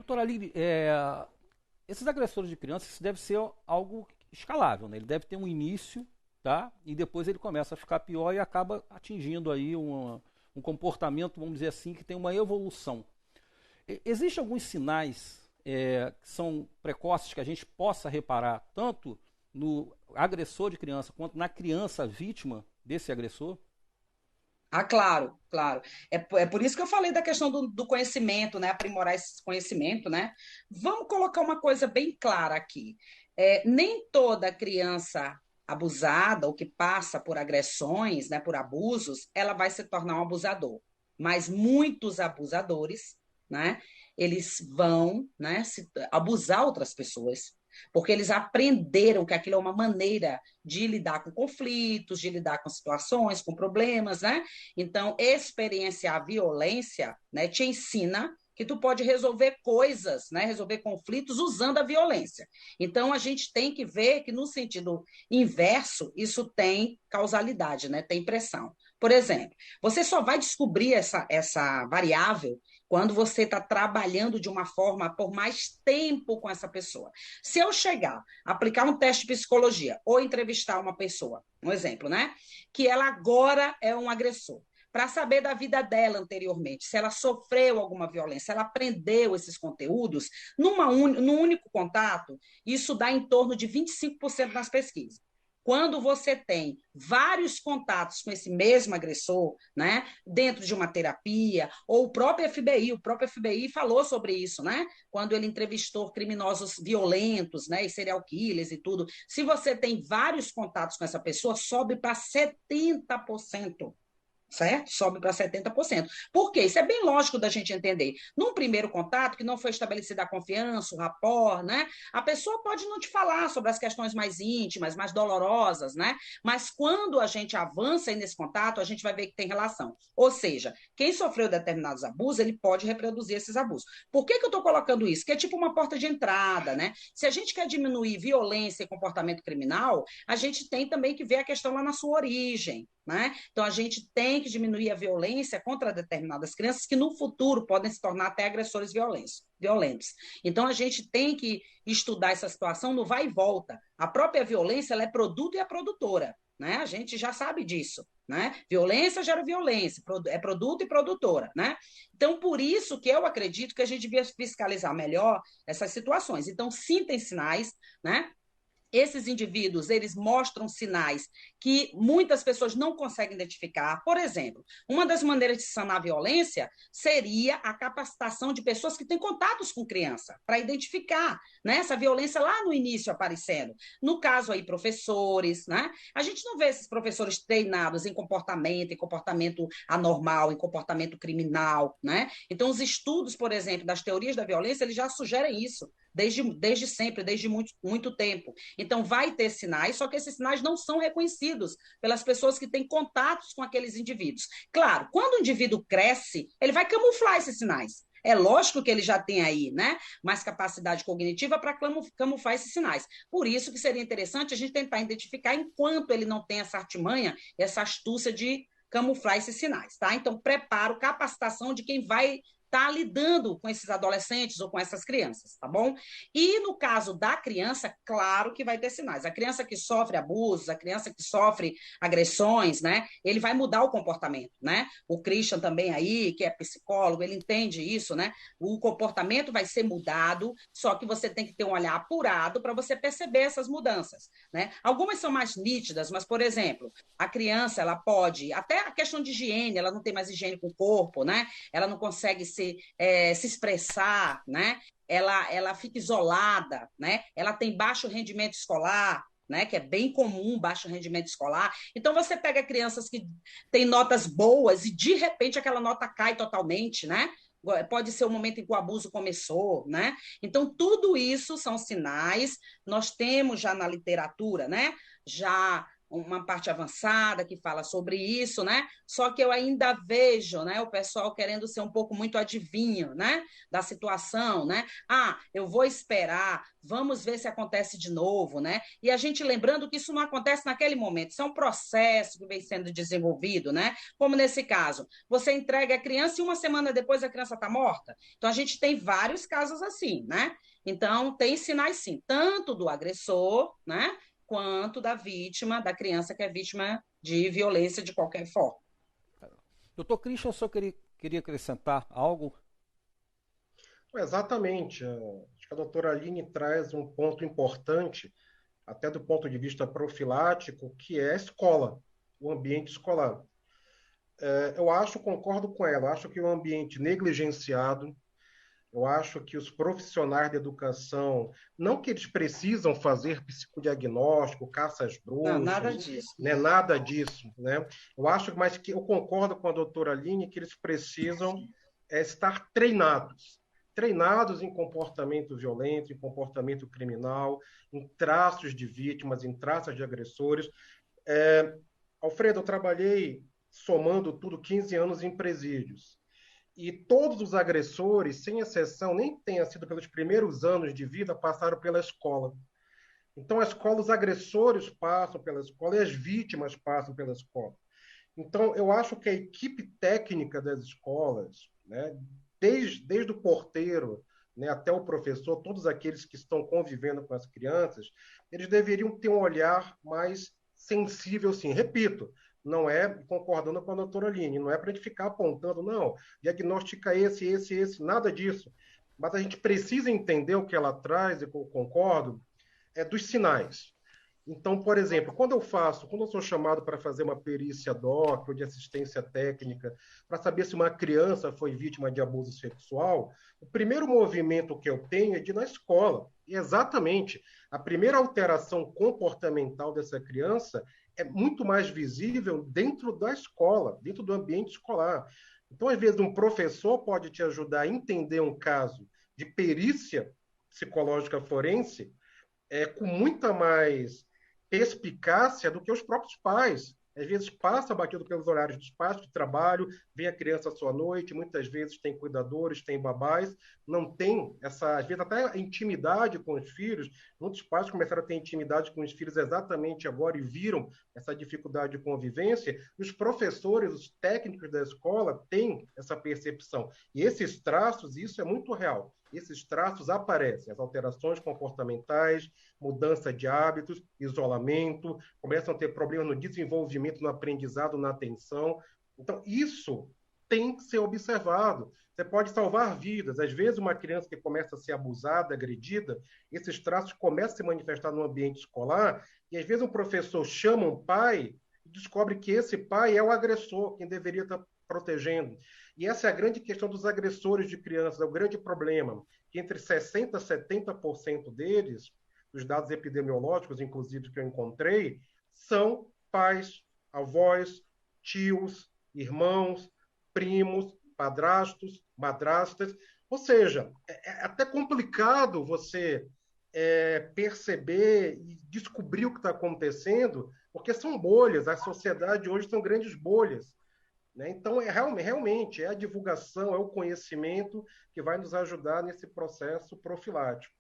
Doutora Aline, esses agressores de crianças, isso deve ser algo escalável, né? Ele deve ter um início, tá? E depois ele começa a ficar pior e acaba atingindo aí um comportamento, vamos dizer assim, que tem uma evolução. Existem alguns sinais que são precoces que a gente possa reparar tanto no agressor de criança quanto na criança vítima desse agressor? Ah, claro, claro. É por isso que eu falei da questão do conhecimento, né? Aprimorar esse conhecimento, né? Vamos colocar uma coisa bem clara aqui. Nem toda criança abusada ou que passa por agressões, né, por abusos, ela vai se tornar um abusador. Mas muitos abusadores, né, eles vão, né, abusar outras pessoas, porque eles aprenderam que aquilo é uma maneira de lidar com conflitos, de lidar com situações, com problemas, né? Então, experienciar a violência, né, te ensina que tu pode resolver coisas, né, resolver conflitos usando a violência. Então, a gente tem que ver que no sentido inverso, isso tem causalidade, né, tem pressão. Por exemplo, você só vai descobrir essa variável quando você está trabalhando de uma forma por mais tempo com essa pessoa. Se eu chegar, aplicar um teste de psicologia ou entrevistar uma pessoa, um exemplo, né? Que ela agora é um agressor, para saber da vida dela anteriormente, se ela sofreu alguma violência, se ela aprendeu esses conteúdos, num único contato, isso dá em torno de 25% nas pesquisas. Quando você tem vários contatos com esse mesmo agressor, né, dentro de uma terapia, ou o próprio FBI falou sobre isso, né, quando ele entrevistou criminosos violentos, né, e serial killers e tudo. Se você tem vários contatos com essa pessoa, sobe para 70%, certo? Sobe para 70%. Por quê? Isso é bem lógico da gente entender. Num primeiro contato, que não foi estabelecida a confiança, o rapport, né? A pessoa pode não te falar sobre as questões mais íntimas, mais dolorosas, né? Mas quando a gente avança aí nesse contato, a gente vai ver que tem relação. Ou seja, quem sofreu determinados abusos, ele pode reproduzir esses abusos. Por que eu estou colocando isso? Que é tipo uma porta de entrada, né? Se a gente quer diminuir violência e comportamento criminal, a gente tem também que ver a questão lá na sua origem, né? Então, a gente tem que diminuir a violência contra determinadas crianças que no futuro podem se tornar até agressores violentos. Então, a gente tem que estudar essa situação no vai e volta. A própria violência ela é produto e é produtora. Né? A gente já sabe disso. Né? Violência gera violência, é produto e produtora. Né? Então, por isso que eu acredito que a gente devia fiscalizar melhor essas situações. Então, sim, tem sinais, né? Esses indivíduos, eles mostram sinais que muitas pessoas não conseguem identificar. Por exemplo, uma das maneiras de sanar a violência seria a capacitação de pessoas que têm contatos com criança, para identificar, né, essa violência lá no início aparecendo. No caso aí, professores, né? A gente não vê esses professores treinados em comportamento anormal, em comportamento criminal, né? Então, os estudos, por exemplo, das teorias da violência, eles já sugerem isso desde sempre, desde muito tempo. Então, vai ter sinais, só que esses sinais não são reconhecidos pelas pessoas que têm contatos com aqueles indivíduos. Claro, quando o indivíduo cresce, ele vai camuflar esses sinais. É lógico que ele já tem aí, né, mais capacidade cognitiva para camuflar esses sinais. Por isso que seria interessante a gente tentar identificar enquanto ele não tem essa artimanha, essa astúcia de camuflar esses sinais, tá? Então, preparo, capacitação de quem vai estar lidando com esses adolescentes ou com essas crianças, tá bom? E no caso da criança, claro que vai ter sinais. A criança que sofre abusos, a criança que sofre agressões, né? Ele vai mudar o comportamento, né? O Christian também aí, que é psicólogo, ele entende isso, né? O comportamento vai ser mudado, só que você tem que ter um olhar apurado para você perceber essas mudanças, né? Algumas são mais nítidas, mas, por exemplo, a criança, ela pode, até a questão de higiene, ela não tem mais higiene com o corpo, né? Ela não consegue se expressar, né? Ela fica isolada, né? Ela tem baixo rendimento escolar, né, que é bem comum, baixo rendimento escolar. Então, você pega crianças que têm notas boas e, de repente, aquela nota cai totalmente, né? Pode ser o momento em que o abuso começou, né? Então, tudo isso são sinais. Nós temos já na literatura, né? Já uma parte avançada que fala sobre isso, né? Só que eu ainda vejo, né, o pessoal querendo ser um pouco muito adivinho, né, da situação, né? Ah, eu vou esperar, vamos ver se acontece de novo, né? E a gente lembrando que isso não acontece naquele momento, isso é um processo que vem sendo desenvolvido, né? Como nesse caso, você entrega a criança e uma semana depois a criança está morta. Então a gente tem vários casos assim, né? Então tem sinais sim, tanto do agressor, né? Quanto da vítima, da criança que é vítima de violência de qualquer forma. Doutor Christian, eu só queria acrescentar algo. Exatamente. Acho que a doutora Aline traz um ponto importante, até do ponto de vista profilático, que é a escola, o ambiente escolar. Eu acho, concordo com ela, acho que o ambiente negligenciado, eu acho que os profissionais de educação, não que eles precisam fazer psicodiagnóstico, caça às Não, nada bruxas, disso. né, nada disso, né? Eu acho, mas que eu concordo com a doutora Aline que eles precisam estar treinados em comportamento violento, em comportamento criminal, em traços de vítimas, em traços de agressores. Alfredo, eu trabalhei, somando tudo, 15 anos em presídios. E todos os agressores, sem exceção, nem tenha sido pelos primeiros anos de vida, passaram pela escola. Então, a escola, os agressores passam pela escola e as vítimas passam pela escola. Então, eu acho que a equipe técnica das escolas, né, desde o porteiro, né, até o professor, todos aqueles que estão convivendo com as crianças, eles deveriam ter um olhar mais sensível, sim. Repito, não é, concordando com a doutora Aline, não é para a gente ficar apontando, não, diagnostica esse, nada disso. Mas a gente precisa entender o que ela traz, e eu concordo, dos sinais. Então, por exemplo, quando eu sou chamado para fazer uma perícia doc ou de assistência técnica para saber se uma criança foi vítima de abuso sexual, o primeiro movimento que eu tenho é de ir na escola. E exatamente, a primeira alteração comportamental dessa criança é muito mais visível dentro da escola, dentro do ambiente escolar. Então, às vezes, um professor pode te ajudar a entender um caso de perícia psicológica forense com muita mais perspicácia do que os próprios pais. Às vezes passa batido pelos horários dos pais de trabalho, vem a criança à sua noite, muitas vezes tem cuidadores, tem babás, não tem essa, às vezes até intimidade com os filhos. Muitos pais começaram a ter intimidade com os filhos exatamente agora e viram essa dificuldade de convivência. Os professores, os técnicos da escola têm essa percepção. E esses traços, isso é muito real. Esses traços aparecem, as alterações comportamentais, mudança de hábitos, isolamento, começam a ter problemas no desenvolvimento, no aprendizado, na atenção. Então, isso tem que ser observado. Você pode salvar vidas. Às vezes, uma criança que começa a ser abusada, agredida, esses traços começam a se manifestar no ambiente escolar, e às vezes um professor chama um pai e descobre que esse pai é o agressor, quem deveria estar protegendo. E essa é a grande questão dos agressores de crianças, é o grande problema, que entre 60% a 70% deles, os dados epidemiológicos, inclusive, que eu encontrei, são pais, avós, tios, irmãos, primos, padrastos, madrastas. Ou seja, é até complicado você perceber e descobrir o que está acontecendo, porque são bolhas. A sociedade hoje são grandes bolhas. Né? Então, realmente é a divulgação, é o conhecimento que vai nos ajudar nesse processo profilático.